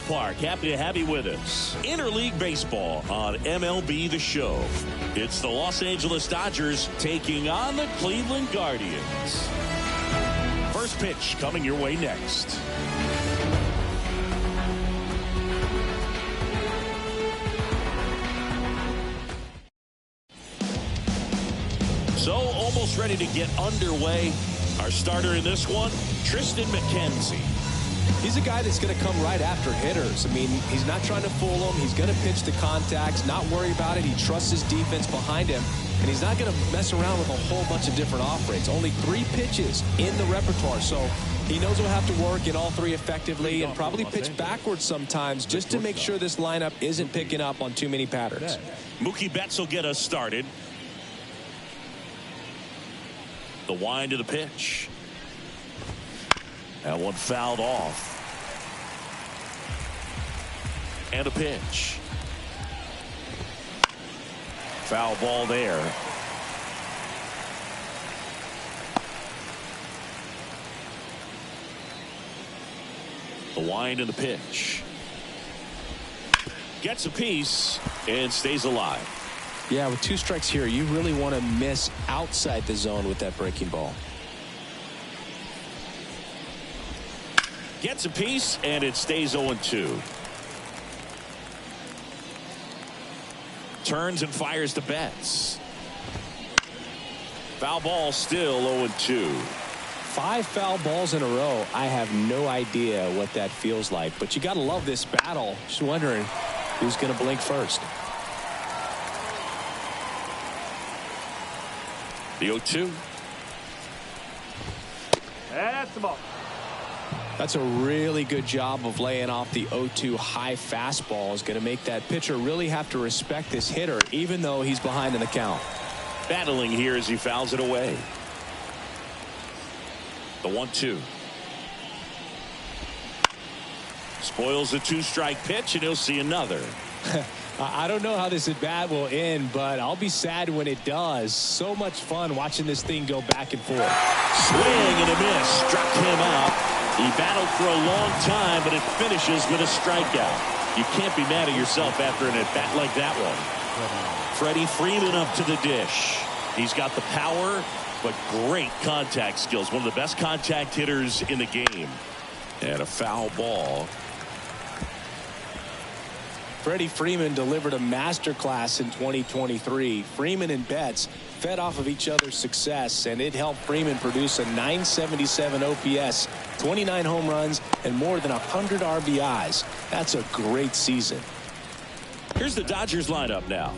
ballpark. Happy to have you with us. Interleague Baseball on MLB The Show. It's the Los Angeles Dodgers taking on the Cleveland Guardians. First pitch coming your way next. So almost ready to get underway. Our starter in this one, Tristan McKenzie. He's a guy that's going to come right after hitters. I mean, he's not trying to fool them. He's going to pitch the contacts, not worry about it. He trusts his defense behind him, and he's not going to mess around with a whole bunch of different off-rates. Only 3 pitches in the repertoire, so he knows he'll have to work in all 3 effectively and probably pitch backwards sometimes just to make sure this lineup isn't picking up on too many patterns. Mookie Betts will get us started. The wind of the pitch. That one fouled off. And a pitch. Foul ball there. The wind and the pitch. Gets a piece and stays alive. Yeah, with 2 strikes here, you really want to miss outside the zone with that breaking ball. Gets a piece, and it stays 0-2. Turns and fires to Betts. Foul ball, still 0-2. 5 foul balls in a row. I have no idea what that feels like, but you got to love this battle. Just wondering who's going to blink first. The 0-2. That's the ball. That's a really good job of laying off the 0-2 high fastball. Is going to make that pitcher really have to respect this hitter, even though he's behind in the count. Battling here as he fouls it away. The 1-2. Spoils the 2-strike pitch, and he'll see another. I don't know how this at bat will end, but I'll be sad when it does. So much fun watching this thing go back and forth. Swing and a miss. Struck him out. He battled for a long time, but it finishes with a strikeout. You can't be mad at yourself after an at-bat like that one. Freddie Freeman up to the dish. He's got the power, but great contact skills. One of the best contact hitters in the game. And a foul ball. Freddie Freeman delivered a masterclass in 2023. Freeman and Betts fed off of each other's success, and it helped Freeman produce a .977 OPS, 29 home runs, and more than 100 RBIs. That's a great season. Here's the Dodgers lineup now.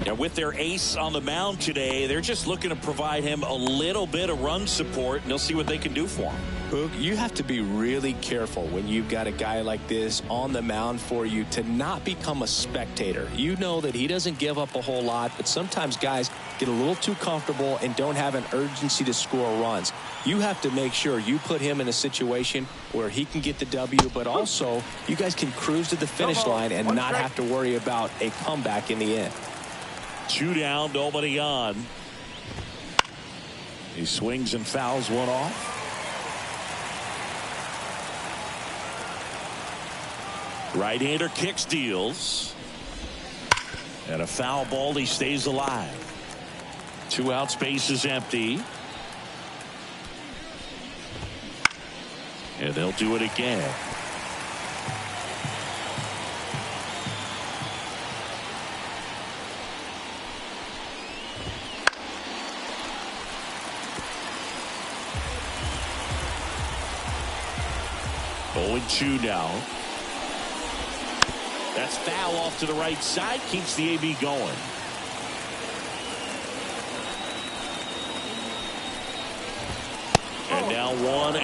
And with their ace on the mound today, they're just looking to provide him a little bit of run support, and they'll see what they can do for him. Boog, you have to be really careful when you've got a guy like this on the mound for you to not become a spectator. You know that he doesn't give up a whole lot, but sometimes guys get a little too comfortable and don't have an urgency to score runs. You have to make sure you put him in a situation where he can get the W, but also you guys can cruise to the finish line and not have to worry about a comeback in the end. 2 down, nobody on. He swings and fouls one off. Right-hander kicks, deals. And a foul ball. He stays alive. 2 outs, base is empty. And they'll do it again. Oh, 0-2 now. That's foul off to the right side. Keeps the AB going. And now 1-2.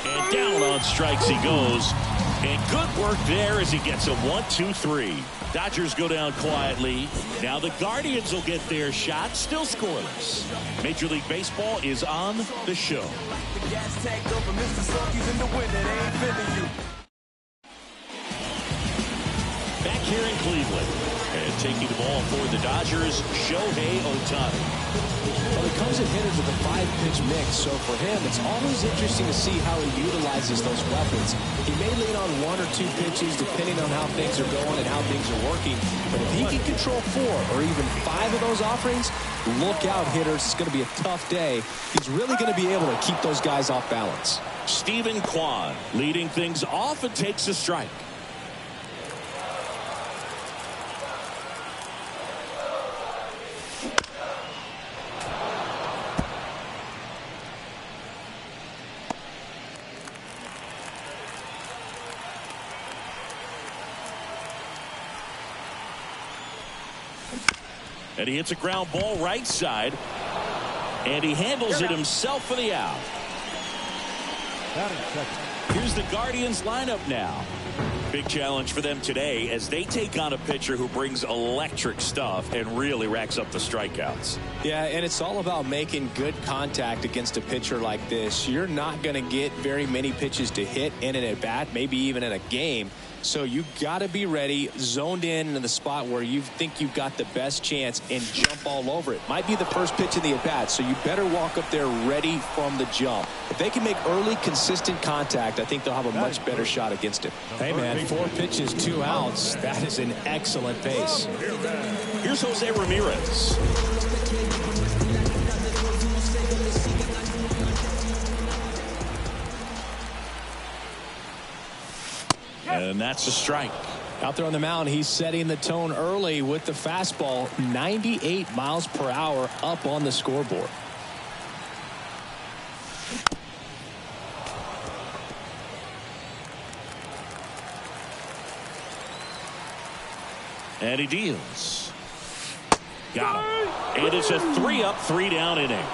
And down on strikes he goes. And good work there as he gets a 1-2-3. Dodgers go down quietly. Now the Guardians will get their shot. Still scoreless. Major League Baseball is on the show. Back here in Cleveland. And taking the ball for the Dodgers, Shohei Ohtani. Well, he comes in hitters with a 5-pitch mix, so for him, it's always interesting to see how he utilizes those weapons. He may lean on 1 or 2 pitches depending on how things are going and how things are working, but if he can control 4 or even 5 of those offerings, look out, hitters. It's going to be a tough day. He's really going to be able to keep those guys off balance. Steven Kwan leading things off and takes a strike. And he hits a ground ball right side. And he handles it himself for the out. Here's the Guardians lineup now. Big challenge for them today as they take on a pitcher who brings electric stuff and really racks up the strikeouts. Yeah, and it's all about making good contact against a pitcher like this. You're not going to get very many pitches to hit in an at-bat, maybe even in a game. So you got to be ready, zoned in the spot where you think you've got the best chance and jump all over it. Might be the first pitch in the at-bat, so you better walk up there ready from the jump. If they can make early, consistent contact, I think they'll have a much better shot against him. Hey, man, 4 pitches, 2 outs. That is an excellent pace. Here's Jose Ramirez. And that's a strike. Out there on the mound, he's setting the tone early with the fastball, 98 miles per hour up on the scoreboard. And he deals. Got him. And it's a 3-up, 3-down inning.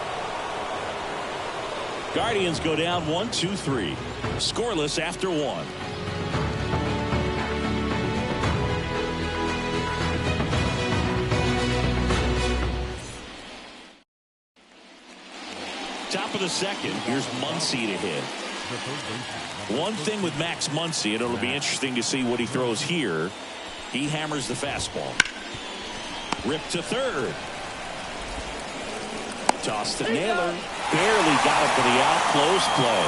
Guardians go down 1-2-3. Scoreless after 1. Top of the second, here's Muncy to hit. One thing with Max Muncy, and it'll be interesting to see what he throws here. He hammers the fastball. Ripped to third. Toss to Naylor. Barely got him for the out. Close play.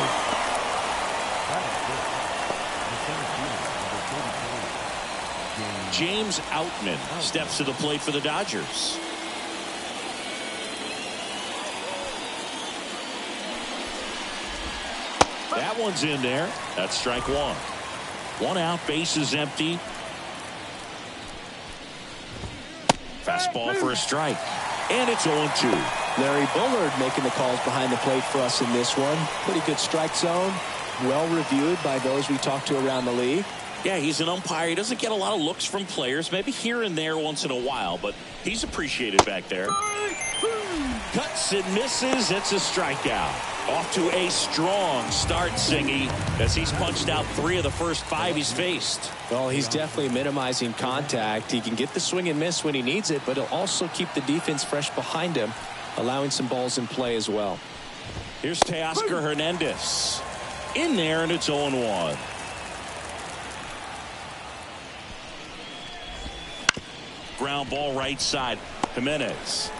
James Outman steps to the plate for the Dodgers. That one's in there. That's strike 1. 1 out, base is empty. Fastball for a strike. And it's 0-2. Larry Bullard making the calls behind the plate for us in this one. Pretty good strike zone. Well reviewed by those we talked to around the league. Yeah, he's an umpire. He doesn't get a lot of looks from players, maybe here and there once in a while, but he's appreciated back there. Cuts and misses. It's a strikeout. Off to a strong start, Singy, as he's punched out 3 of the first 5 he's faced. Well, he's definitely minimizing contact. He can get the swing and miss when he needs it, but he'll also keep the defense fresh behind him, allowing some balls in play as well. Here's Teoscar Hernandez. In there, and it's 0-1. Ground ball right side. Jimenez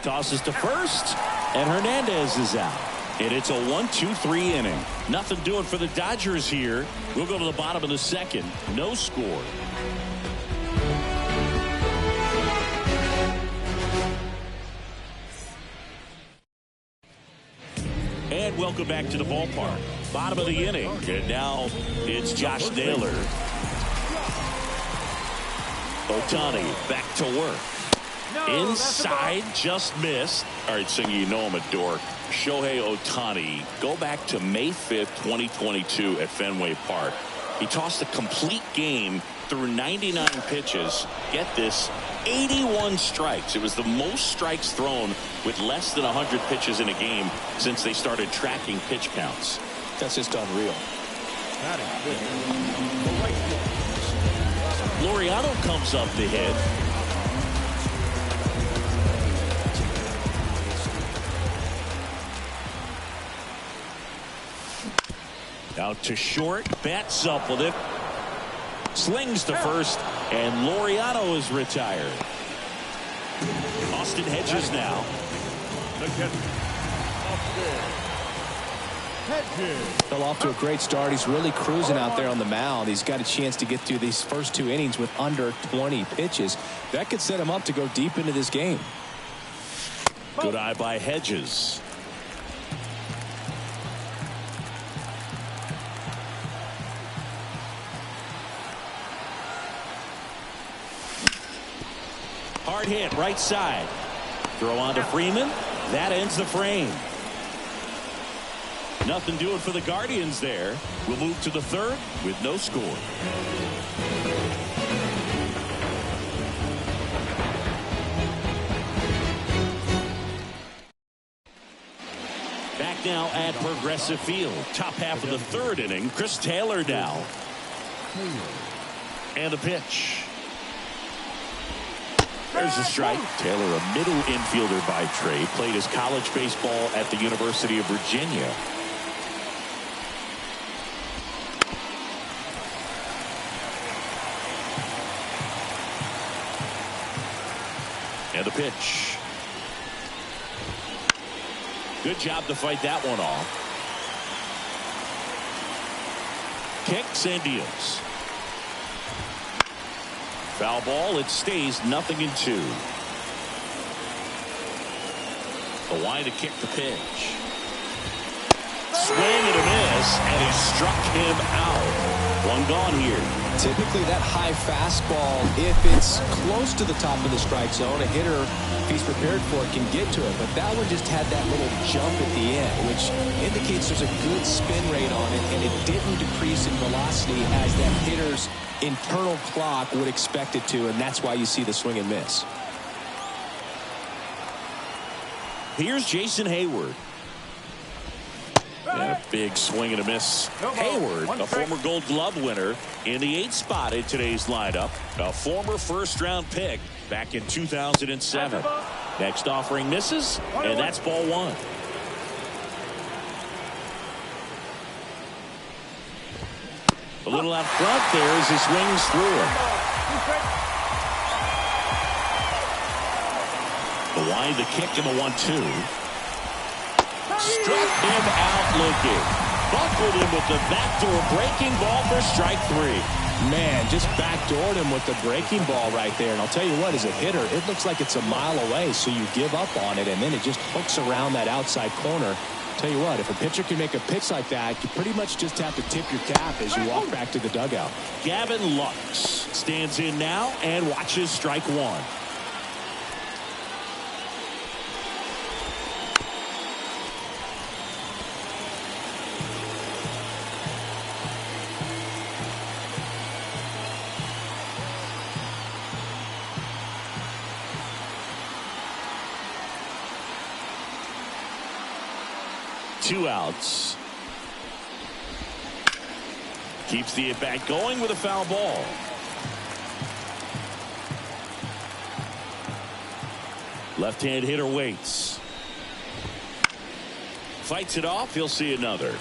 tosses to first, and Hernandez is out. And it's a 1-2-3 inning. Nothing doing for the Dodgers here. We'll go to the bottom of the second. No score. And welcome back to the ballpark. Bottom of the inning. And now it's Josh Naylor. Ohtani back to work. Inside, just missed. All right, Singy, you know I'm a dork. Shohei Ohtani, go back to May 5th, 2022 at Fenway Park. He tossed a complete game through 99 pitches. Get this, 81 strikes. It was the most strikes thrown with less than 100 pitches in a game since they started tracking pitch counts. That's just unreal. Laureano comes up to hit. Out to short, bats up with it. Slings to first, and Laureano is retired. Justin Hedges now. Fell off to a great start. He's really cruising out there on the mound. He's got a chance to get through these first 2 innings with under 20 pitches. That could set him up to go deep into this game. Good eye by Hedges. Hard hit right side. Throw on to Freeman. That ends the frame. Nothing doing for the Guardians there. We'll move to the third with no score. Back now at Progressive Field. Top half of the third inning. Chris Taylor now. And a pitch. There's a strike. Taylor, a middle infielder by trade, played his college baseball at the University of Virginia. And a pitch. Good job to fight that one off. Kicks and deals. Foul ball. It stays 0-2. The line to kick the pitch. Swing and a miss, and he struck him out. One gone here. Typically that high fastball, if it's close to the top of the strike zone, a hitter, if he's prepared for it, can get to it. But that one just had that little jump at the end, which indicates there's a good spin rate on it, and it didn't decrease in velocity as that hitter's internal clock would expect it to, and that's why you see the swing and miss. Here's Jason Hayward. And a big swing and a miss. Hayward, a former Gold Glove winner, in the 8th spot in today's lineup. A former first-round pick back in 2007. Next offering misses, and that's ball one. A little out front there as he swings through it. The line, the kick, and the 1-2. Struck him out looking. Buckled him with the backdoor breaking ball for strike 3. Man, just backdoored him with the breaking ball right there. And I'll tell you what, as a hitter, it looks like it's a mile away, so you give up on it, and then it just hooks around that outside corner. Tell you what, if a pitcher can make a pitch like that, you pretty much just have to tip your cap as you walk back to the dugout. Gavin Lux stands in now and watches strike 1. Two outs. Keeps the at-bat going with a foul ball. Left-hand hitter waits. Fights it off. He'll see another.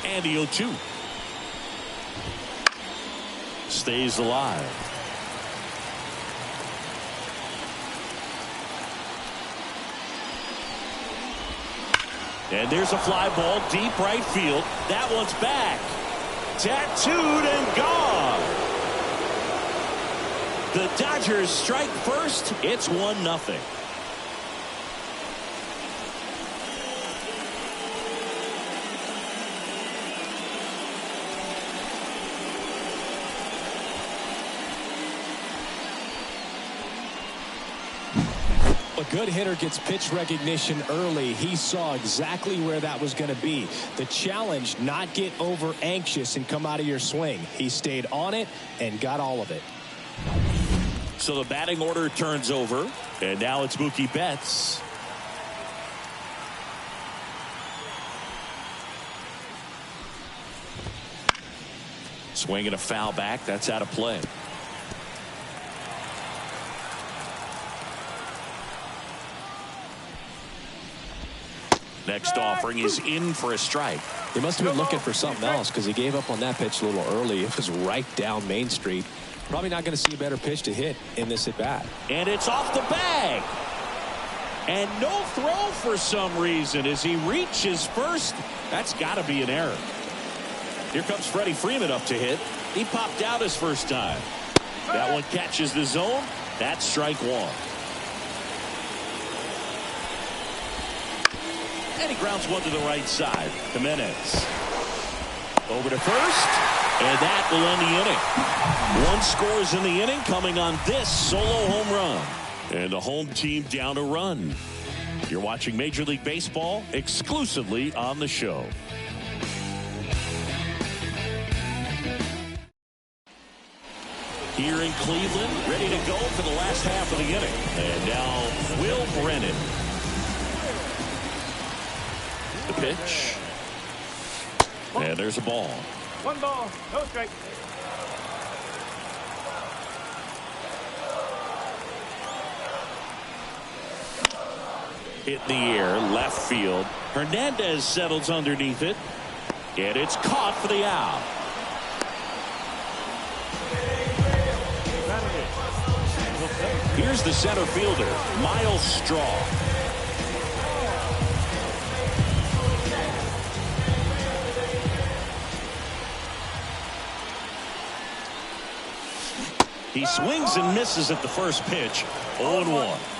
And the 0-2. Stays alive. And there's a fly ball deep right field. That one's back. Tattooed and gone. The Dodgers strike first. It's 1-0. A good hitter gets pitch recognition early. He saw exactly where that was going to be. The challenge, not get over anxious and come out of your swing. He stayed on it and got all of it. So the batting order turns over, and now it's Mookie Betts. Swinging a foul back. That's out of play. Next offering is in for a strike. He must have been looking for something else because he gave up on that pitch a little early. It was right down Main Street. Probably not going to see a better pitch to hit in this at bat. And it's off the bag. And no throw for some reason as he reaches first. That's got to be an error. Here comes Freddie Freeman up to hit. He popped out his first time. That one catches the zone. That's strike one. And he grounds one to the right side. Jimenez over to first, and that will end the inning. One scores in the inning coming on this solo home run. And the home team down a run. You're watching Major League Baseball exclusively on the show. Here in Cleveland, ready to go for the last half of the inning. And now Will Brennan. The pitch. And there's a ball. 1 ball, no strike. Hit in the air, left field. Hernandez settles underneath it. And it's caught for the out. Here's the center fielder, Miles Straw. He swings and misses at the first pitch. 0-1.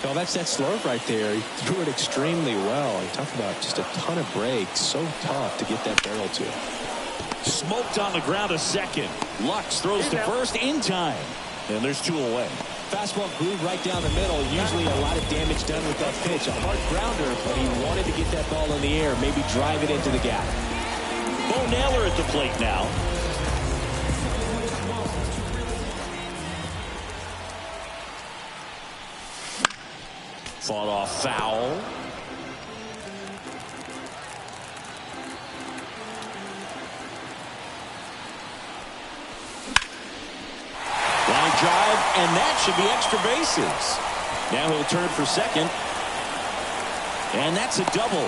Well, that's that slurve right there. He threw it extremely well. He talked about just a ton of breaks. So tough to get that barrel to. Smoked on the ground a second. Lux throws to first in time. And there's 2 away. Fastball groove right down the middle. Usually a lot of damage done with that pitch. A hard grounder, but he wanted to get that ball in the air. Maybe drive it into the gap. Bo Naylor at the plate now. Fought off foul. Line drive, and that should be extra bases. Now he'll turn for second. And that's a double.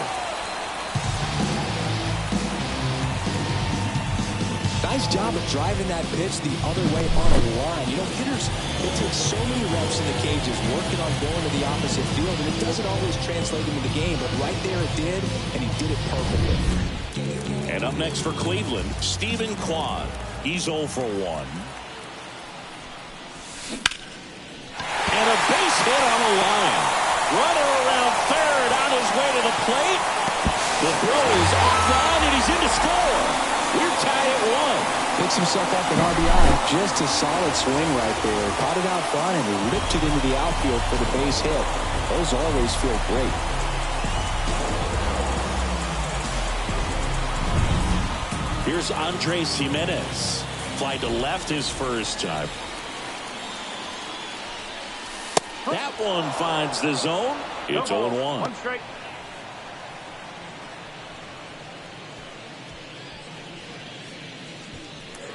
Nice job of driving that pitch the other way on a line. You know, hitters, it takes so many reps in the cages working on going to the opposite field, and it doesn't always translate into the game, but right there it did, and he did it perfectly. And up next for Cleveland, Stephen Kwan. He's 0 for 1. And a base hit on the line. Runner around third on his way to the plate. The throw is offline, and he's in to score. We're tied at 1. Picks himself up an RBI. Just a solid swing right there. Caught it out front and ripped it into the outfield for the base hit. Those always feel great. Here's Andres Jimenez. Fly to left his first time. That one finds the zone. It's 0-1. 1 strike.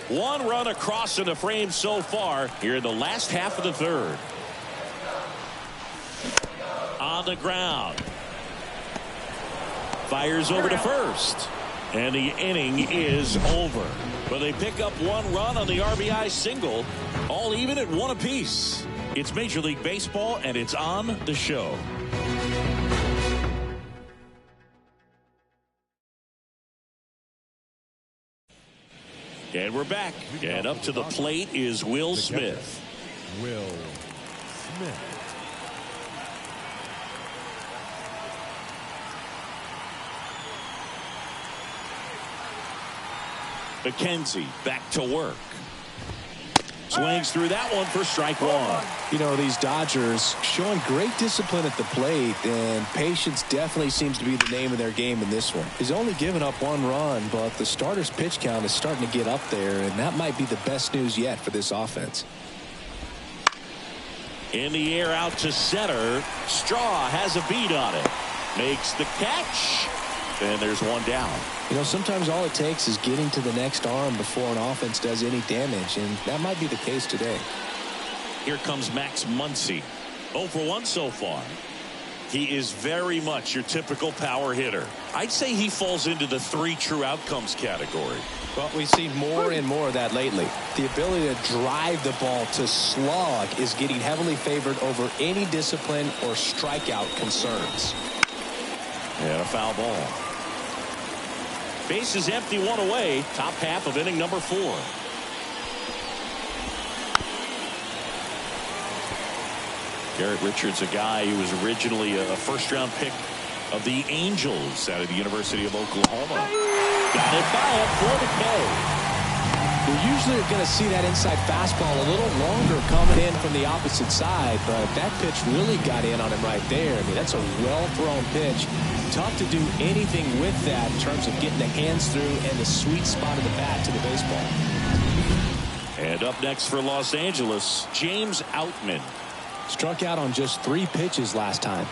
One run across in the frame so far here in the last half of the third. On the ground. Fires over to first. And the inning is over. But they pick up 1 run on the RBI single. All even at 1 apiece. It's Major League Baseball, and it's on the show. And we're back. And up to the plate is Will Smith. Will Smith. McKenzie back to work. Swings through that one for strike 1. You know, these Dodgers showing great discipline at the plate, and patience definitely seems to be the name of their game in this one. He's only given up 1 run, but the starter's pitch count is starting to get up there, and that might be the best news yet for this offense. In the air out to center. Straw has a beat on it. Makes the catch. And there's 1 down. You know, sometimes all it takes is getting to the next arm before an offense does any damage, and that might be the case today. Here comes Max Muncy. 0 for 1 so far. He is very much your typical power hitter. I'd say he falls into the 3 true outcomes category. Well, we've seen more and more of that lately. The ability to drive the ball to slog is getting heavily favored over any discipline or strikeout concerns. And a foul ball. Base is empty, 1 away. Top half of inning number 4. Garrett Richards, a guy who was originally a first-round pick of the Angels out of the University of Oklahoma. Got it by him for the K. You usually are going to see that inside fastball a little longer coming in from the opposite side, but that pitch really got in on him right there. I mean, that's a well-thrown pitch. Tough to do anything with that in terms of getting the hands through and the sweet spot of the bat to the baseball. And up next for Los Angeles, James Outman. Struck out on just 3 pitches last time.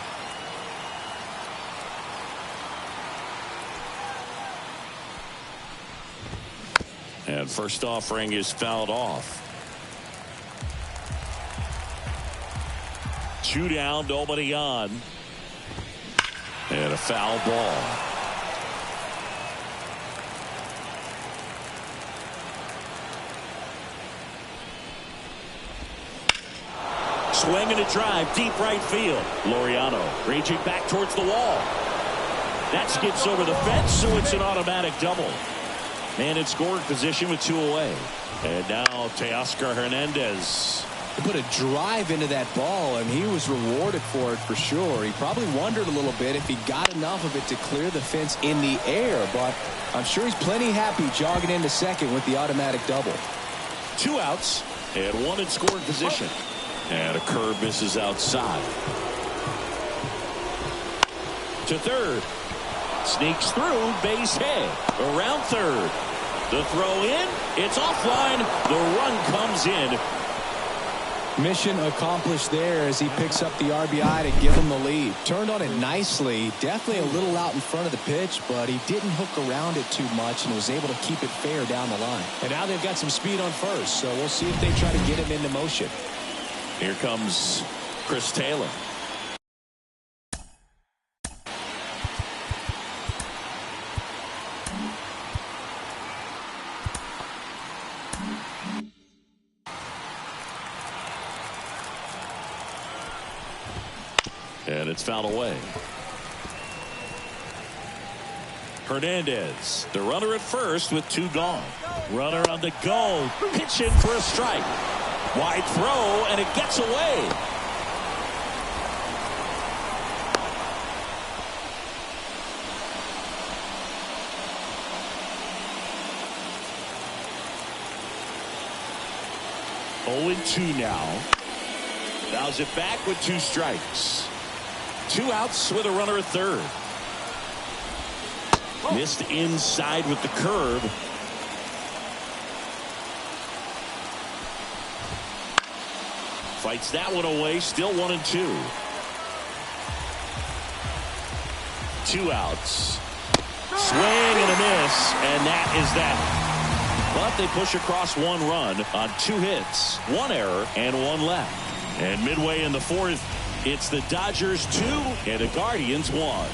And first offering is fouled off. 2 down, nobody on. And a foul ball. Swing and a drive, deep right field. Laureano raging back towards the wall. That skips over the fence, so it's an automatic double. Man in scoring position with 2 away. And now Teoscar Hernandez. He put a drive into that ball, and he was rewarded for it for sure. He probably wondered a little bit if he got enough of it to clear the fence in the air, but I'm sure he's plenty happy jogging into second with the automatic double. 2 outs and 1 in scoring position. And a curve misses outside. To third. Sneaks through, base hit. Around third. The throw in. It's offline. The run comes in. Mission accomplished there as he picks up the RBI to give him the lead. Turned on it nicely. Definitely a little out in front of the pitch, but he didn't hook around it too much and was able to keep it fair down the line. And now they've got some speed on first, so we'll see if they try to get him into motion. Here comes Chris Taylor. And it's fouled away. Hernandez, the runner at first with 2 gone. Runner on the go. Pitching for a strike. Wide throw, and it gets away. Oh, 2 now. Fouls it back with 2 strikes. 2 outs with a runner at third. Missed inside with the curve. Fights that one away. Still 1 and 2. 2 outs. Swing and a miss, and that is that. But they push across 1 run on 2 hits, 1 error, and 1 left. And midway in the 4th, it's the Dodgers 2 and the Guardians 1.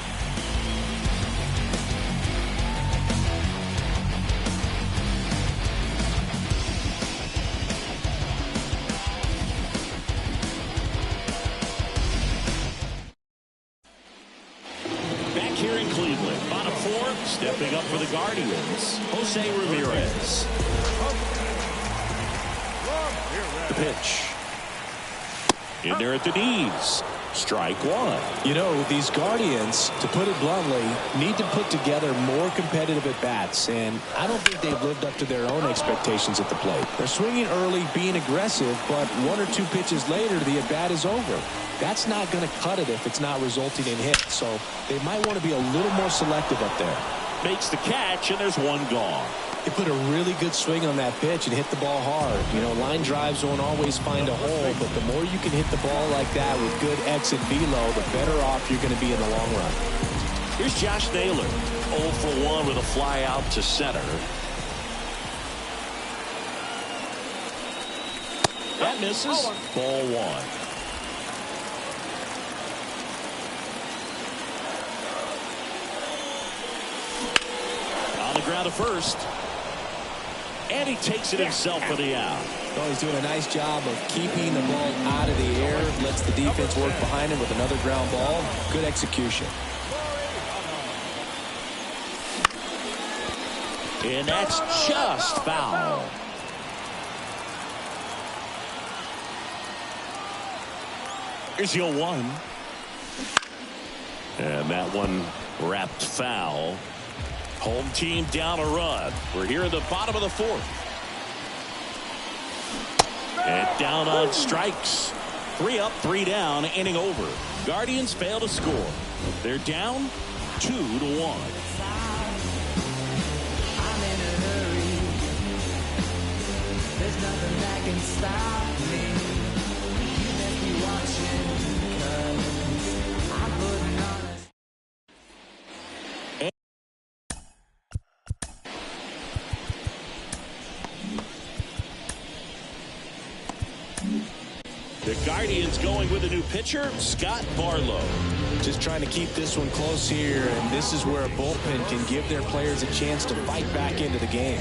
Back here in Cleveland, bottom 4, stepping up for the Guardians, Jose Ramirez. The pitch. In there at the knees. Strike 1. You know, these Guardians, to put it bluntly, need to put together more competitive at-bats, and I don't think they've lived up to their own expectations at the plate. They're swinging early, being aggressive, but 1 or 2 pitches later, the at-bat is over. That's not going to cut it if it's not resulting in hits, so they might want to be a little more selective up there. Makes the catch, and there's 1 gone. He put a really good swing on that pitch and hit the ball hard. You know, line drives won't always find a hole, but the more you can hit the ball like that with good exit velo, the better off you're going to be in the long run. Here's Josh Naylor, 0 for 1 with a fly out to center. That misses. Ball 1. ground to first. And he takes it himself for the out. Well, he's doing a nice job of keeping the ball out of the air. Lets the defense work behind him with another ground ball. Good execution. And that's just foul. Here's your 1. And that one wrapped foul. Home team down a run. We're here at the bottom of the 4th. And down on strikes. 3 up, 3 down, inning over. Guardians fail to score. They're down 2-1. There's nothing that can stop me. You must be watching, 'cause I'm putting on a... The Guardians going with a new pitcher, Scott Barlow. Just trying to keep this one close here, and this is where a bullpen can give their players a chance to fight back into the game.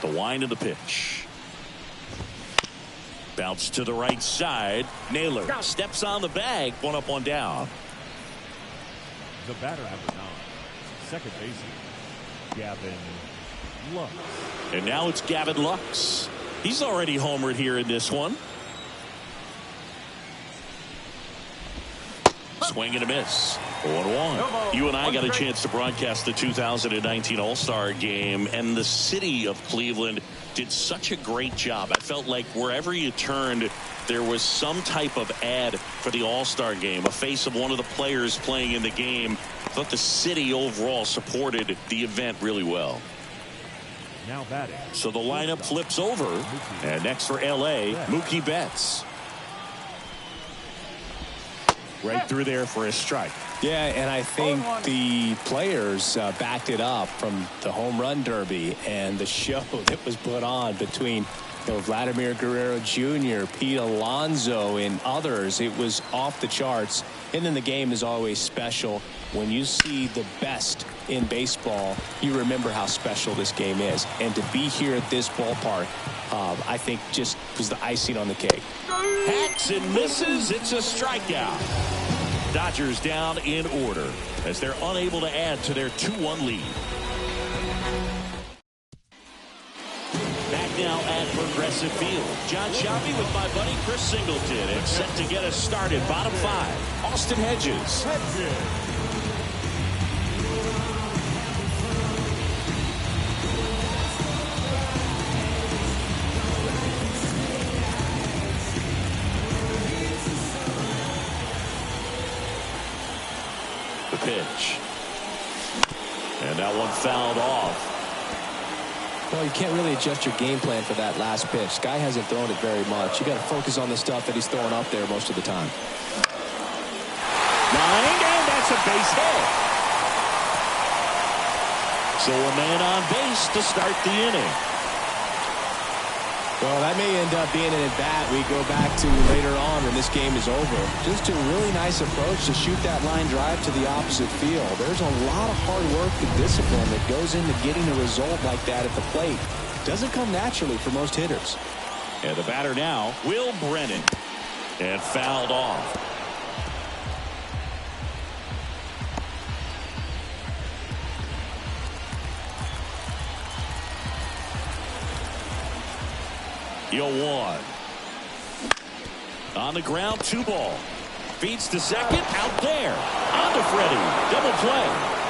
The wind of the pitch. Bounce to the right side. Naylor steps on the bag. 1 up, 1 down. The batter, number 9, second baseman, Gavin Lux. And now it's Gavin Lux. He's already homered here in this one. Swing and a miss. 1-1. You and I got a chance to broadcast the 2019 All-Star Game, and the city of Cleveland did such a great job. I felt like wherever you turned, there was some type of ad for the All-Star Game, a face of one of the players playing in the game. I thought the city overall supported the event really well. Now batting. So the lineup flips over, and next for LA, Mookie Betts. Right through there for a strike. Yeah, and I think the players backed it up from the home run derby and the show that was put on between Vladimir Guerrero Jr., Pete Alonso, and others. It was off the charts. And then the game is always special. When you see the best in baseball, you remember how special this game is. And to be here at this ballpark, I think just was the icing on the cake. Hacks and misses. It's a strikeout. Dodgers down in order as they're unable to add to their 2-1 lead. Back now at Progressive Field. John Shelby with my buddy Chris Singleton, and set to get us started. Bottom 5. Austin Hedges. The pitch. And that one fouled off. Well, you can't really adjust your game plan for that last pitch. Guy hasn't thrown it very much. You got to focus on the stuff that he's throwing up there most of the time. Line, and that's a base hit. So a man on base to start the inning. Well, that may end up being an at-bat we go back to later on when this game is over. Just a really nice approach to shoot that line drive to the opposite field. There's a lot of hard work and discipline that goes into getting a result like that at the plate. Doesn't come naturally for most hitters. And the batter now, Will Brennan. And fouled off. Yo, 1. On the ground, 2 ball. Feeds to second. Out there. On to Freddie. Double play.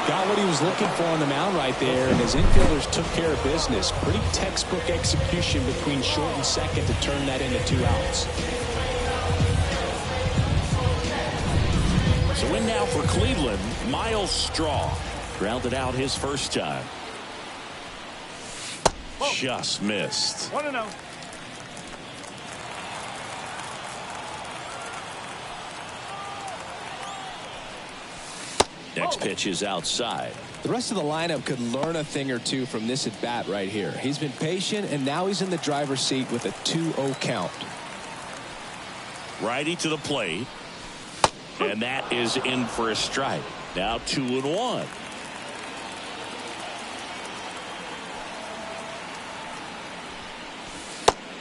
Got what he was looking for on the mound right there, and his infielders took care of business. Pretty textbook execution between short and second to turn that into 2 outs. So in now for Cleveland, Miles Straw. Grounded out his first time. Just missed. 1-0. Next pitch is outside. The rest of the lineup could learn a thing or two from this at bat right here. He's been patient, and now he's in the driver's seat with a 2-0 count. Righty to the plate. And that is in for a strike. Now 2-1.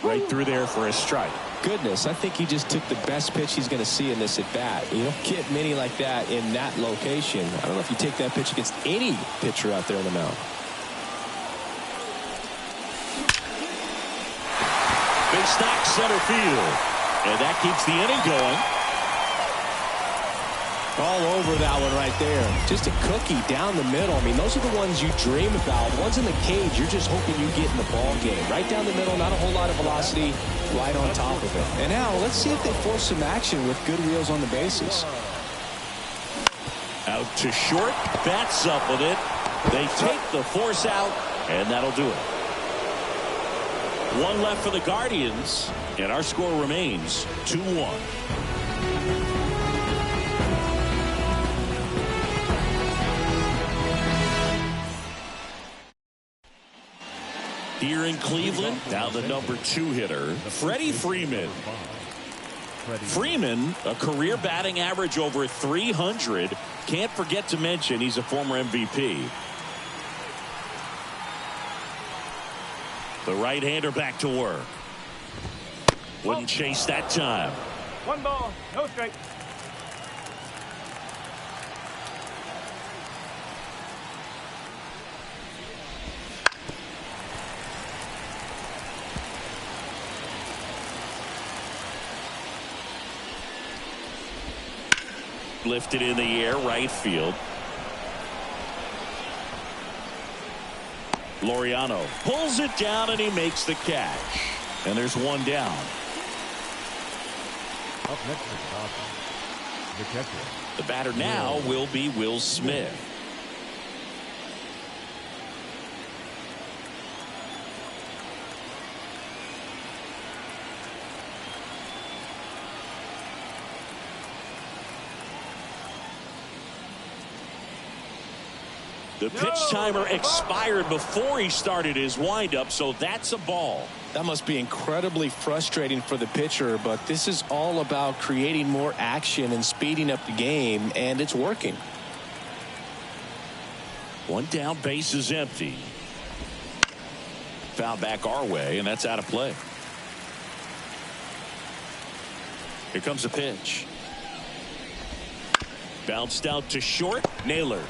Right through there for a strike. Goodness, I think he just took the best pitch he's going to see in this at bat. You don't get many like that in that location. I don't know if you take that pitch against any pitcher out there on the mound. Big stack center field. And that keeps the inning going. All over that one right there. Just a cookie down the middle. I mean, those are the ones you dream about. Ones in the cage, you're just hoping you get in the ball game. Right down the middle, not a whole lot of velocity, right on top of it. And now, let's see if they force some action with good wheels on the bases. Out to short. Bats up with it. They take the force out, and that'll do it. One left for the Guardians, and our score remains 2-1. Here in Cleveland, now the number 2 hitter, Freddie Freeman. Freeman, a career batting average over 300. Can't forget to mention he's a former MVP. The right-hander back to work. Wouldn't chase that time. 1 ball, no strike. Lifted in the air, right field. Laureano pulls it down and he makes the catch. And there's one down. Up next is the catcher. The batter now will be Will Smith. The pitch timer expired before he started his windup, so that's a ball. That must be incredibly frustrating for the pitcher, but this is all about creating more action and speeding up the game, and it's working. One down, base is empty. Foul back our way, and that's out of play. Here comes the pitch. Bounced out to short. Naylor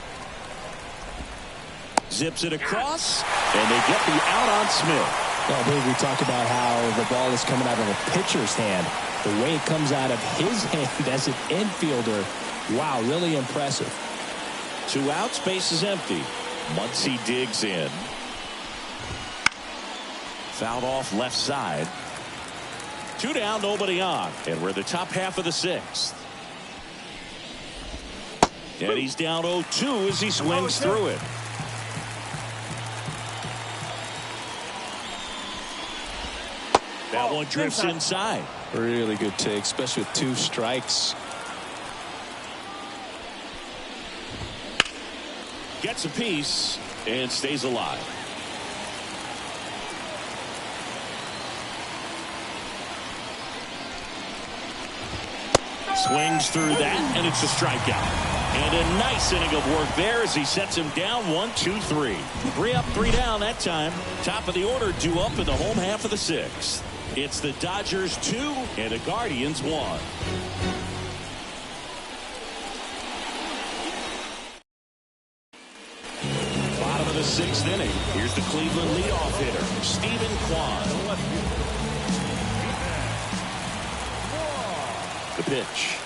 zips it across, and they get the out on Smith. Well, I believe we talked about how the ball is coming out of a pitcher's hand. The way it comes out of his hand as an infielder, wow, really impressive. 2 outs, base is empty. Muncy digs in. Fouled off left side. 2 down, nobody on. And we're the top half of the 6th. And he's down 0-2 as he swings through it. That one drifts inside. Really good take, especially with 2 strikes. Gets a piece and stays alive. Swings through that, and it's a strikeout. And a nice inning of work there as he sets him down 1-2-3. 3 up, 3 down that time. Top of the order, due up in the home half of the 6th. It's the Dodgers 2 and the Guardians 1. Bottom of the 6th inning. Here's the Cleveland leadoff hitter, Stephen Kwan. The pitch.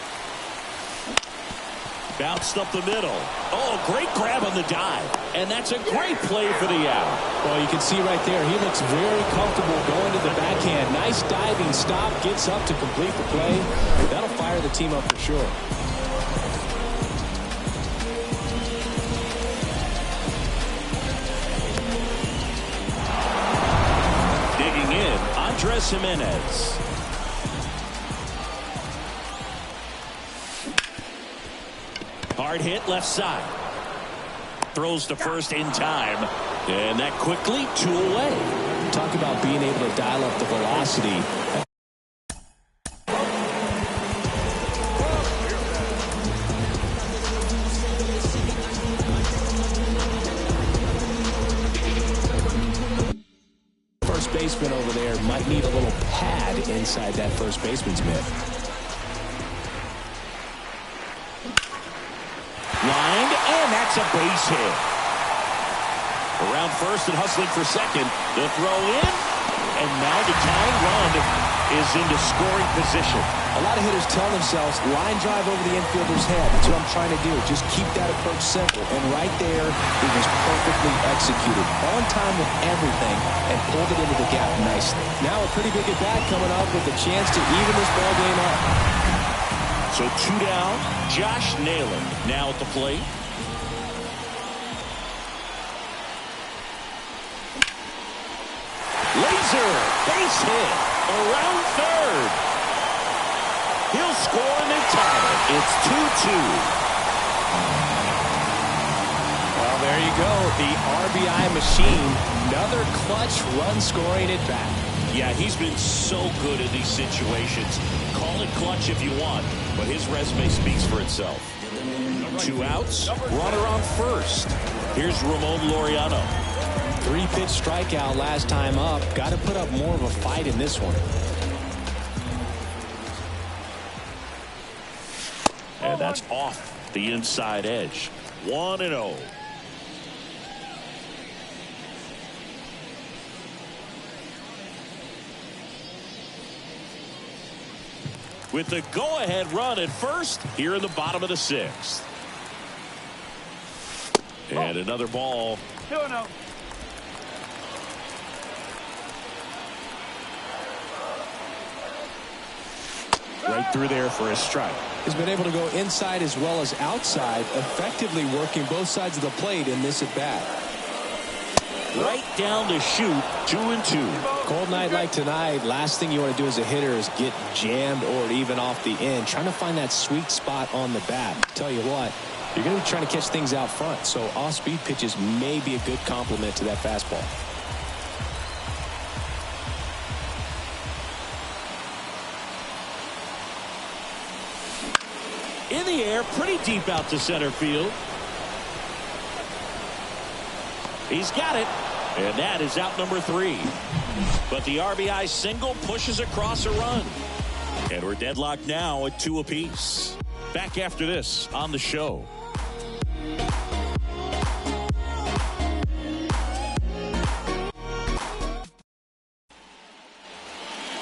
Bounced up the middle. Oh, great grab on the dive. And that's a great play for the out. Well, you can see right there, he looks very comfortable going to the backhand. Nice diving stop, gets up to complete the play. That'll fire the team up for sure. Digging in, Andres Jimenez. Hard hit left side. Throws to first in time. And that quickly 2 away. Talk about being able to dial up the velocity. First baseman over there might need a little pad inside that first baseman's mitt. Lined, and that's a base hit. Around first and hustling for second. The throw in, and now the tying run is into scoring position. A lot of hitters tell themselves, line drive over the infielder's head. That's what I'm trying to do. Just keep that approach simple. And right there, it was perfectly executed. On time with everything, and pulled it into the gap nicely. Now a pretty big at-bat coming up with a chance to even this ball game up. So 2 down. Josh Naylor now at the plate. Laser base hit around third. He'll score and they tie it. It's 2-2. Well, there you go. The RBI machine. Another clutch run scoring at bat. Yeah, he's been so good in these situations. Call it clutch if you want, but his resume speaks for itself. 2 outs, runner on first. Here's Ramon Laureano. 3-pitch strikeout last time up. Got to put up more of a fight in this one. And that's off the inside edge. 1-0. With the go-ahead run at first here in the bottom of the 6th. And another ball. 2-0. Right through there for a strike. He's been able to go inside as well as outside, effectively working both sides of the plate in this at-bat. Right down to shoot. 2-2. Cold night like tonight, last thing you want to do as a hitter is get jammed or even off the end. Trying to find that sweet spot on the bat. Tell you what, you're going to be trying to catch things out front, so off-speed pitches may be a good complement to that fastball. In the air, pretty deep out to center field. He's got it, and that is out number 3. But the RBI single pushes across a run. And we're deadlocked now at 2 apiece. Back after this on the show.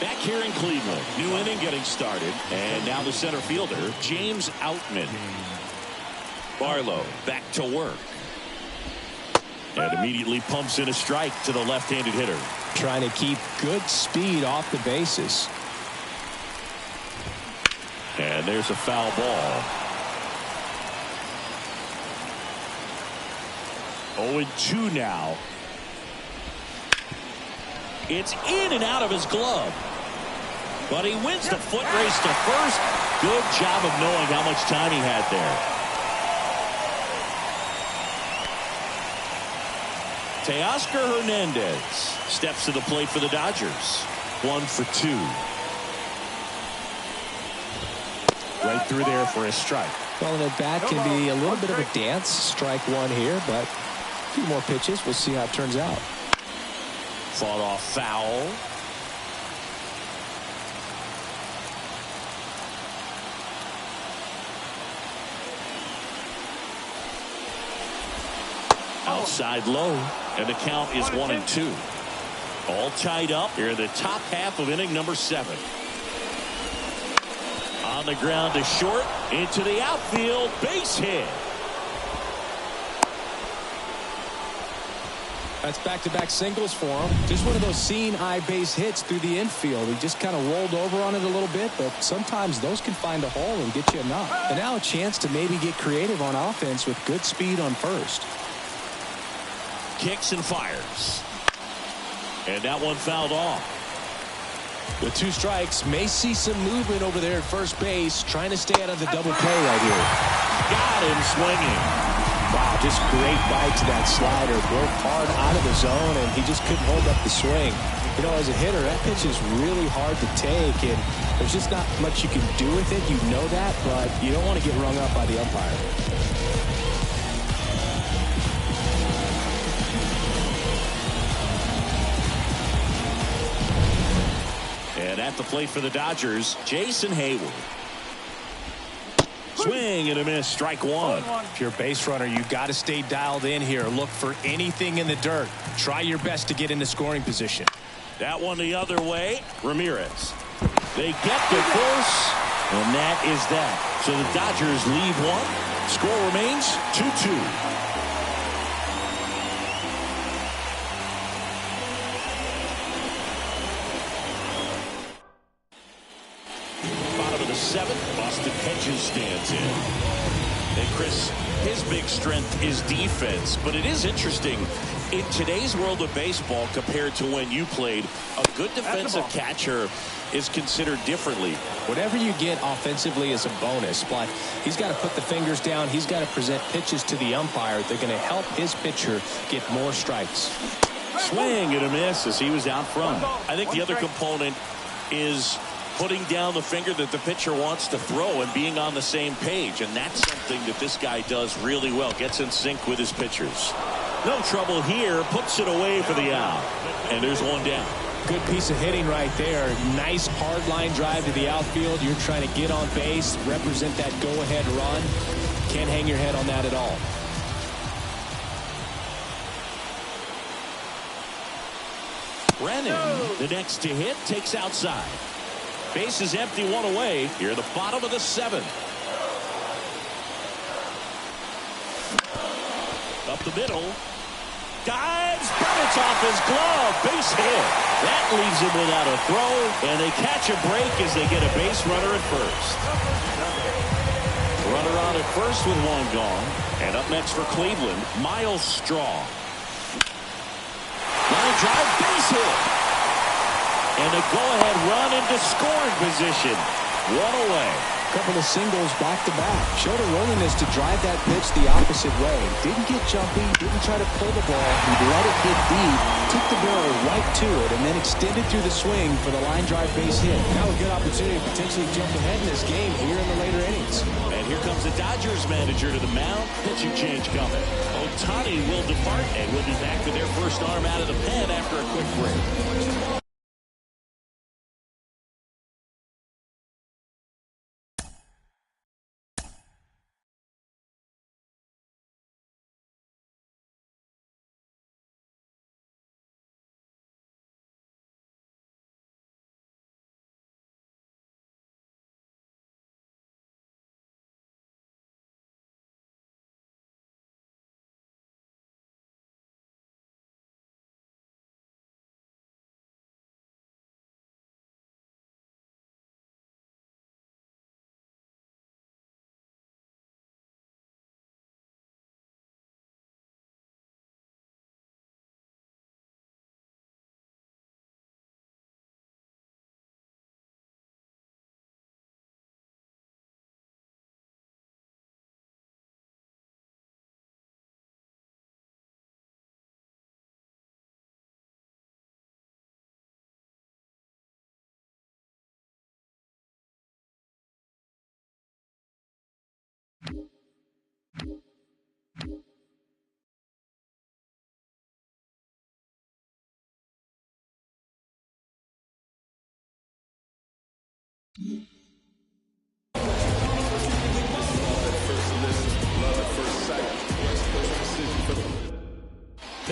Back here in Cleveland, new inning getting started, and now the center fielder, James Outman. Barlow back to work. And immediately pumps in a strike to the left-handed hitter. Trying to keep good speed off the bases. And there's a foul ball. 0-2 now. It's in and out of his glove. But he wins the foot race to first. Good job of knowing how much time he had there. Teoscar Hernandez steps to the plate for the Dodgers. 1 for 2. Right through there for a strike. Well, an at-bat can be a little bit of a dance. Strike 1 here, but a few more pitches. We'll see how it turns out. Fought off foul. Outside low, and the count is 1-2. All tied up here in the top half of inning number 7. On the ground to short, into the outfield, base hit. That's back-to-back singles for him. Just one of those seeing-eye base hits through the infield. He just kind of rolled over on it a little bit, but sometimes those can find a hole and get you a knock. And now a chance to maybe get creative on offense with good speed on first. Kicks and fires. And that one fouled off. With 2 strikes, may see some movement over there at first base, trying to stay out of the double play right here. Got him swinging. Wow, just great bite to that slider. Broke hard out of the zone, and he just couldn't hold up the swing. You know, as a hitter, that pitch is really hard to take, and there's just not much you can do with it. You know that, but you don't want to get rung up by the umpire. And at the plate for the Dodgers, Jason Hayward. Swing and a miss, strike one. If you're a base runner, you've got to stay dialed in here. Look for anything in the dirt. Try your best to get into scoring position. That one the other way. Ramirez. They get the course, and that is that. So the Dodgers leave one. Score remains 2-2. Seventh, Austin Hedges stands in. And Chris, his big strength is defense, but it is interesting in today's world of baseball compared to when you played. A good defensive catcher is considered differently. Whatever you get offensively is a bonus, but he's got to put the fingers down. He's got to present pitches to the umpire. They're going to help his pitcher get more strikes. Swing and a miss as he was out front. I think the other component is putting down the finger that the pitcher wants to throw and being on the same page, and that's something that this guy does really well. Gets in sync with his pitchers. No trouble here, puts it away for the out, and there's one down. Good piece of hitting right there. Nice hard line drive to the outfield. You're trying to get on base, represent that go-ahead run. Can't hang your head on that at all. Brennan, the next to hit, takes outside. Base is empty, one away. Here at the bottom of the 7th. Up the middle. Dives, but it's off his glove. Base hit. That leaves him without a throw, and they catch a break as they get a base runner at first. Runner on at first with one gone. And up next for Cleveland, Miles Straw. Line drive, base hit. And a go-ahead run into scoring position. One away. Couple of singles back-to-back. Showed a willingness to drive that pitch the opposite way. Didn't get jumpy, didn't try to pull the ball. He let it hit deep, took the barrel right to it, and then extended through the swing for the line drive base hit. Now a good opportunity to potentially jump ahead in this game here in the later innings. And here comes the Dodgers manager to the mound. Pitching change coming. Ohtani will depart, and we'll be back with their first arm out of the pen after a quick break.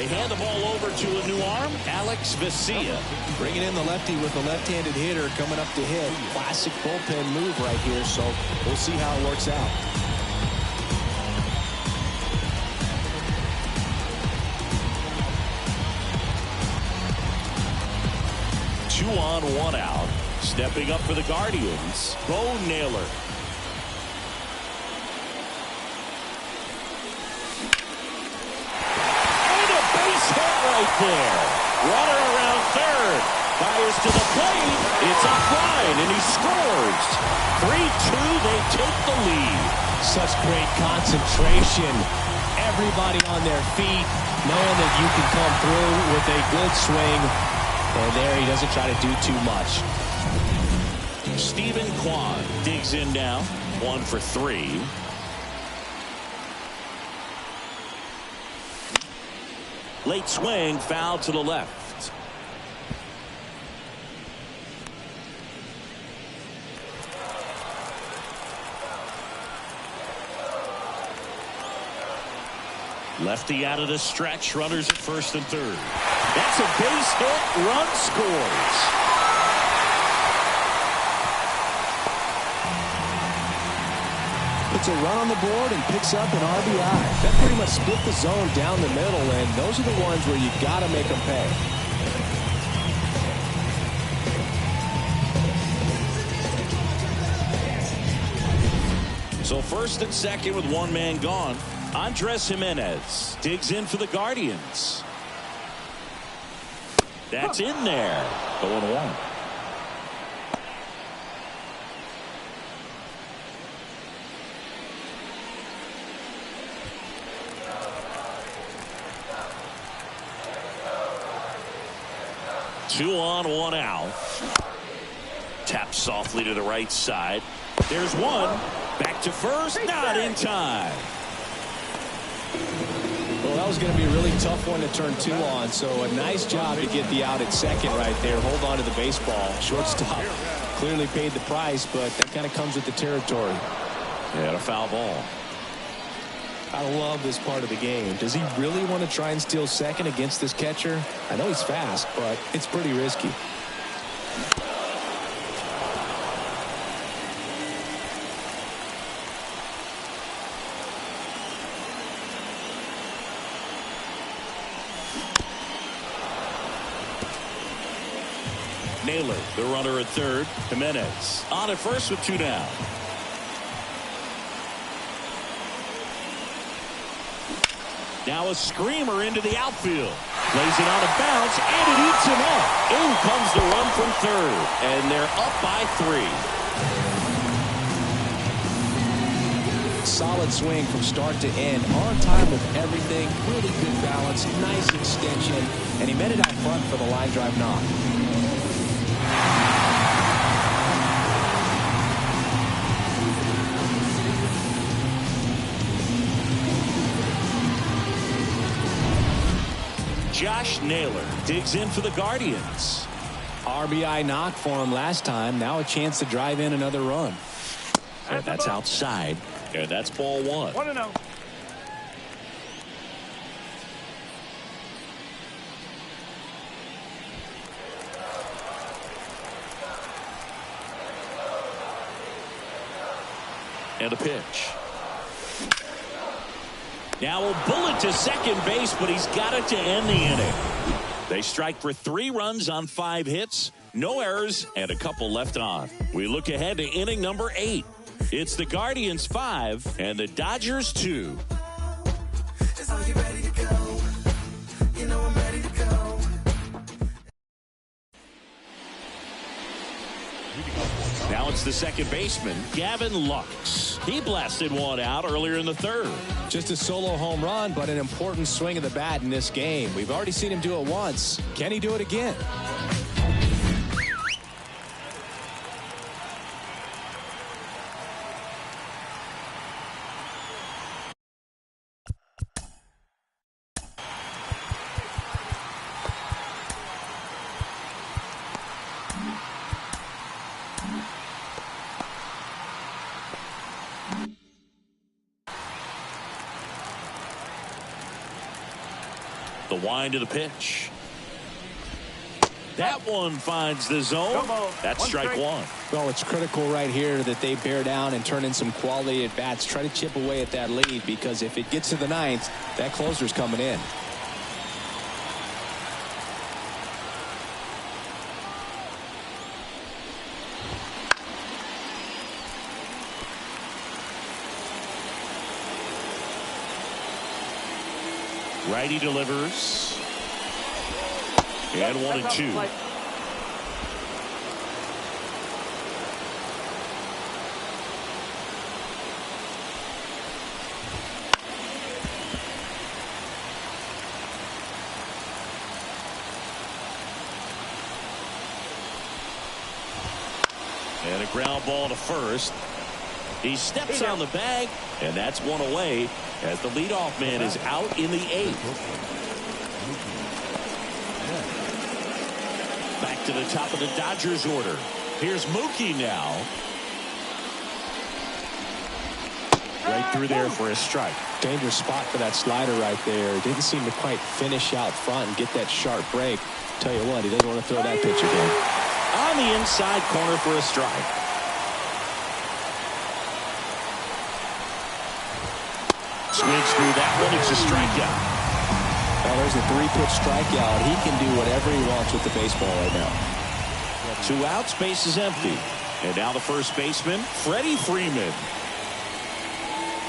They hand the ball over to a new arm, Alex Vesia. Bringing in the lefty with the left-handed hitter coming up to hit. Classic bullpen move right here, so we'll see how it works out. 2 on, 1 out. Stepping up for the Guardians, Bo Naylor. And a base hit right there. Runner around third. Fires to the plate. It's offline, and he scores. 3-2, they take the lead. Such great concentration. Everybody on their feet, knowing that you can come through with a good swing. And there he doesn't try to do too much. Stephen Kwan digs in now. 1 for 3. Late swing, foul to the left. Lefty out of the stretch. Runners at first and third. That's a base hit. Run scores. Puts a run on the board and picks up an RBI. That pretty much split the zone down the middle, and those are the ones where you got to make them pay. So first and second with one man gone. Andres Jimenez digs in for the Guardians. That's in there. 0-1. Two on, 1 out. Taps softly to the right side. There's one. Back to first. Not in time. Well, that was going to be a really tough one to turn 2 on, so a nice job to get the out at second right there. Hold on to the baseball. Shortstop clearly paid the price, but that kind of comes with the territory. Yeah, a foul ball. I love this part of the game. Does he really want to try and steal second against this catcher? I know he's fast, but it's pretty risky. Naylor, the runner at third. Jimenez on at first with 2 down. Now a screamer into the outfield. Plays it on a bounce, and it eats him up. In comes the run from third, and they're up by 3. Solid swing from start to end. On time with everything. Really good balance. Nice extension. And he met it out front for the line drive knock. Josh Naylor digs in for the Guardians. RBI knock for him last time. Now a chance to drive in another run. And that's outside. And that's ball 1. 1-0. And a pitch. Now a bullet to second base, but he's got it to end the inning. They strike for 3 runs on 5 hits, no errors, and a couple left on. We look ahead to inning number 8. It's the Guardians 5 and the Dodgers 2. Now it's the second baseman, Gavin Lux. He blasted one out earlier in the third. Just a solo home run, but an important swing of the bat in this game. We've already seen him do it once. Can he do it again? The wind of the pitch. That one finds the zone. That's strike one. Well, it's critical right here that they bear down and turn in some quality at bats. Try to chip away at that lead, because if it gets to the ninth, that closer's coming in. Righty delivers. And 1-2. And a ground ball to first. He steps on the bag, and that's one away as the leadoff man is out in the eighth. Back to the top of the Dodgers order. Here's Mookie now. Right through there for a strike. Dangerous spot for that slider right there. Didn't seem to quite finish out front and get that sharp break. Tell you what, he doesn't want to throw that pitch again. On the inside corner for a strike. Swings through that one. It's a strikeout. Well, there's a 3-pitch strikeout. He can do whatever he wants with the baseball right now. 2 outs, base is empty. And now the first baseman, Freddie Freeman.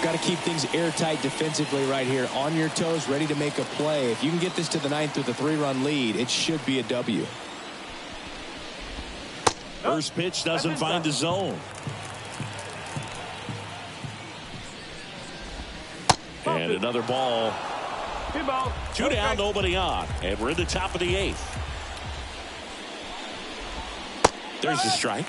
Got to keep things airtight defensively right here. On your toes, ready to make a play. If you can get this to the ninth with a 3-run lead, it should be a W. First pitch doesn't find the zone. And another ball. 2 balls. 2 down, nobody on. And we're in the top of the eighth. There's the strike.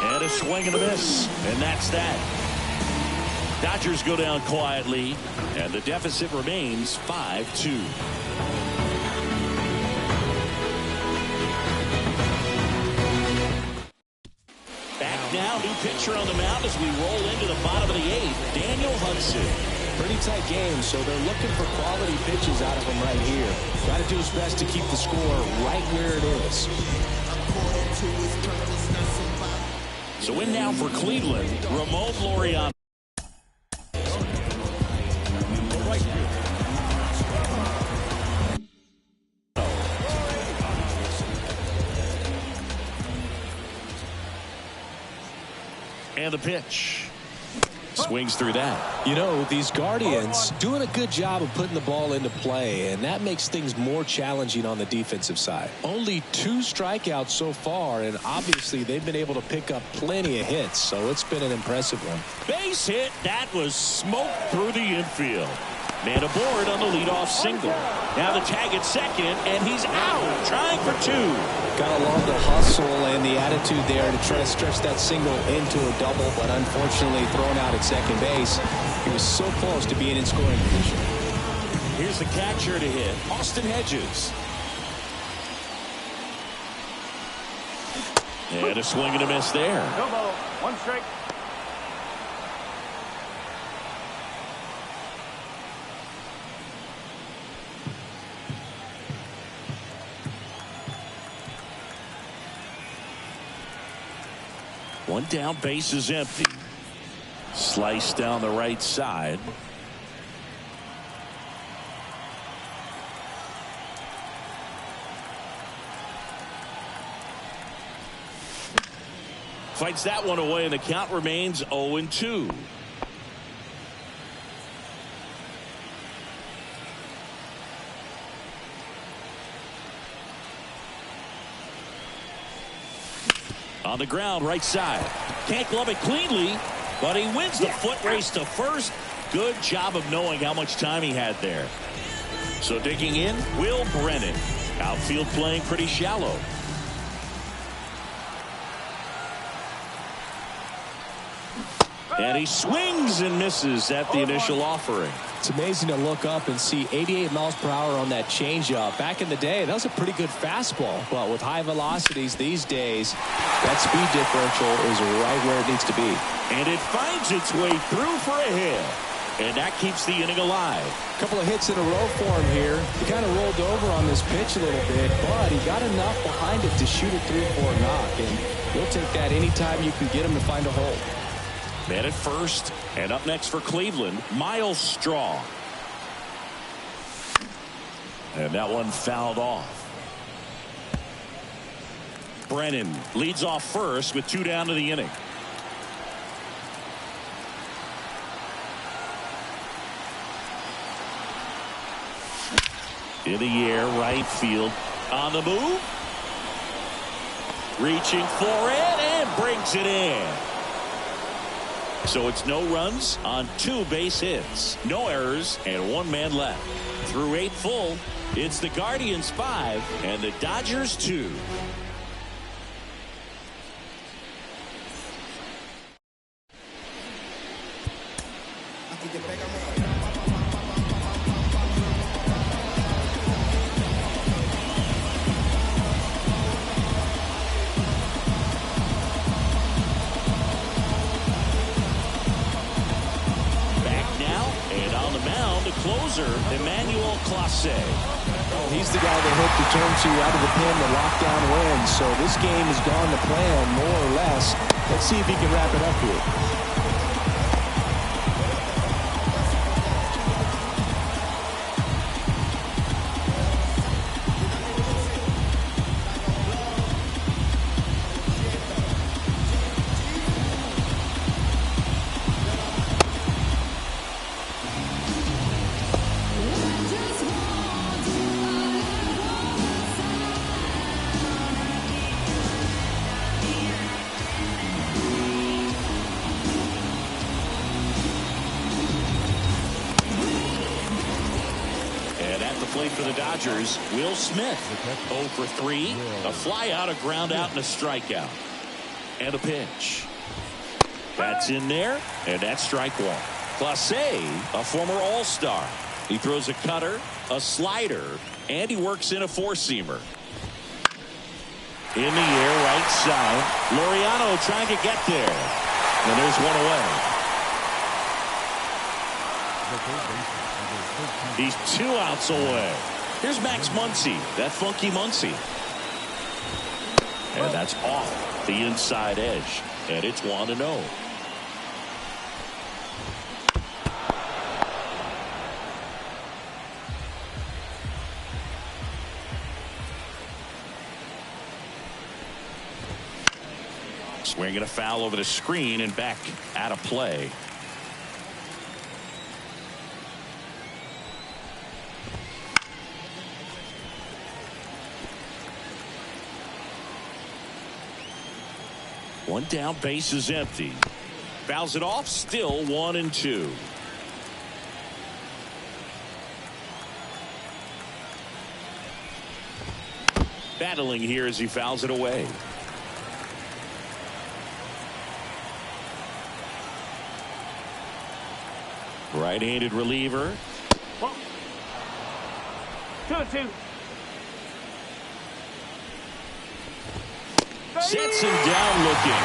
And a swing and a miss. And that's that. Dodgers go down quietly, and the deficit remains 5-2. Back now, new pitcher on the mound as we roll into the bottom of the eighth, Daniel Hudson. Pretty tight game, so they're looking for quality pitches out of him right here. Got to do his best to keep the score right where it is. So in now for Cleveland, Ramon Laureano. And the pitch. Swings through that. You know, these Guardians doing a good job of putting the ball into play, and that makes things more challenging on the defensive side. Only 2 strikeouts so far, and obviously they've been able to pick up plenty of hits, so it's been an impressive one. Base hit. That was smoked through the infield. Man aboard on the leadoff single. Now the tag at second, and he's out, trying for 2. Gotta love the hustle and the attitude there to try to stretch that single into a double, but unfortunately thrown out at second base. He was so close to being in scoring position. Here's the catcher to hit, Austin Hedges. And a swing and a miss there. No ball. 1 strike. One down, base is empty. Slice down the right side. Fights that one away, and the count remains 0-2. On the ground, right side. Can't glove it cleanly, but he wins the foot race to first. Good job of knowing how much time he had there. So digging in, Will Brennan. Outfield playing pretty shallow. And he swings and misses at the initial offering. It's amazing to look up and see 88 miles per hour on that changeup. Back in the day, that was a pretty good fastball. But with high velocities these days, that speed differential is right where it needs to be. And it finds its way through for a hit. And that keeps the inning alive. A couple of hits in a row for him here. He kind of rolled over on this pitch a little bit, but he got enough behind it to shoot it through for a knock. And he'll take that anytime you can get him to find a hole. Man at first, and up next for Cleveland, Miles Straw. And that one fouled off. Brennan leads off first with 2 down to the inning. In the air, right field. On the move. Reaching for it and brings it in. So it's no runs on 2 base hits, no errors, and 1 man left. Through 8 full, it's the Guardians 5 and the Dodgers 2. He's the guy they hope to turn to out of the pen to lock down wins. So this game has gone to plan more or less. Let's see if he can wrap it up here. For the Dodgers, Will Smith 0 for 3, a fly out, a ground out, and a strikeout. And a pitch. That's in there, and that's strike 1. Clase, a former All-Star. He throws a cutter, a slider, and he works in a 4-seamer. In the air, right side. Laureano trying to get there. And there's one away. He's 2 outs away. Here's Max Muncy, that funky Muncy. And that's off the inside edge. And it's 1-0. Swinging a foul over the screen and back out of play. One down, base is empty. Fouls it off, still 1-2. Battling here as he fouls it away. Right-handed reliever. 2-2. Sets him down looking.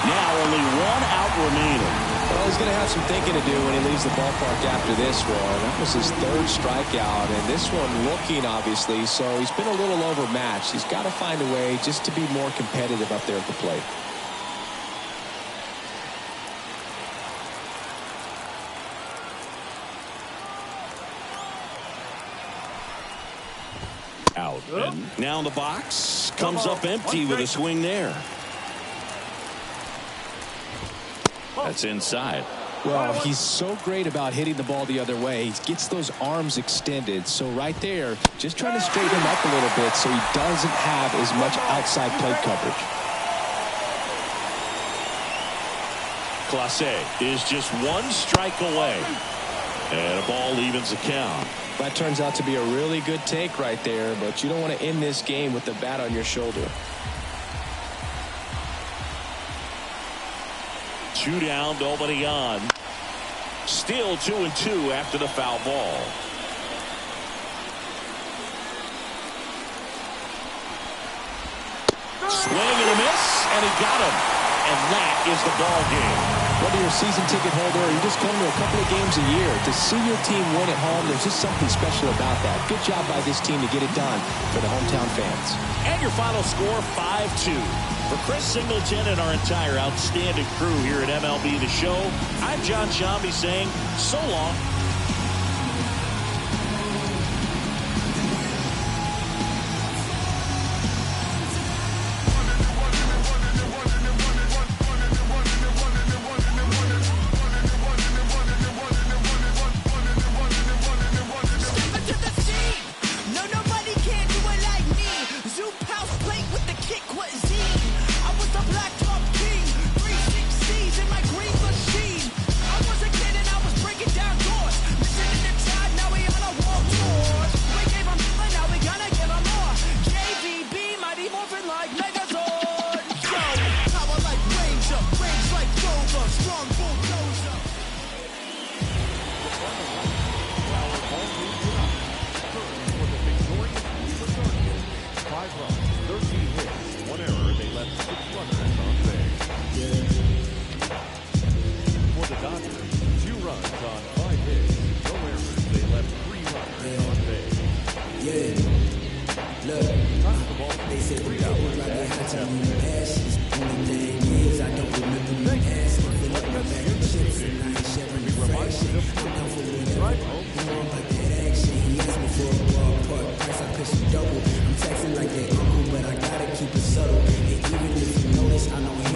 Now only 1 out remaining. Well, he's going to have some thinking to do when he leaves the ballpark after this one. That was his 3rd strikeout, and this one looking, obviously, so he's been a little overmatched. He's got to find a way just to be more competitive up there at the plate. Out. And now in the box. Comes up empty with a swing there. That's inside. Well, he's so great about hitting the ball the other way. He gets those arms extended. So right there, just trying to straighten him up a little bit so he doesn't have as much outside plate coverage. Clase is just 1 strike away. And a ball evens the count. That turns out to be a really good take right there, but you don't want to end this game with the bat on your shoulder. 2 down, nobody on. Still 2-2 after the foul ball. Swing and a miss, and he got him. And that is the ball game. Whether you're a season ticket holder or you just come to a couple of games a year, to see your team win at home, there's just something special about that. Good job by this team to get it done for the hometown fans. And your final score, 5-2. For Chris Singleton and our entire outstanding crew here at MLB The Show, I'm John Shambi saying so long. I'm texting like that uncle, but I gotta keep it subtle. And even if you notice, I know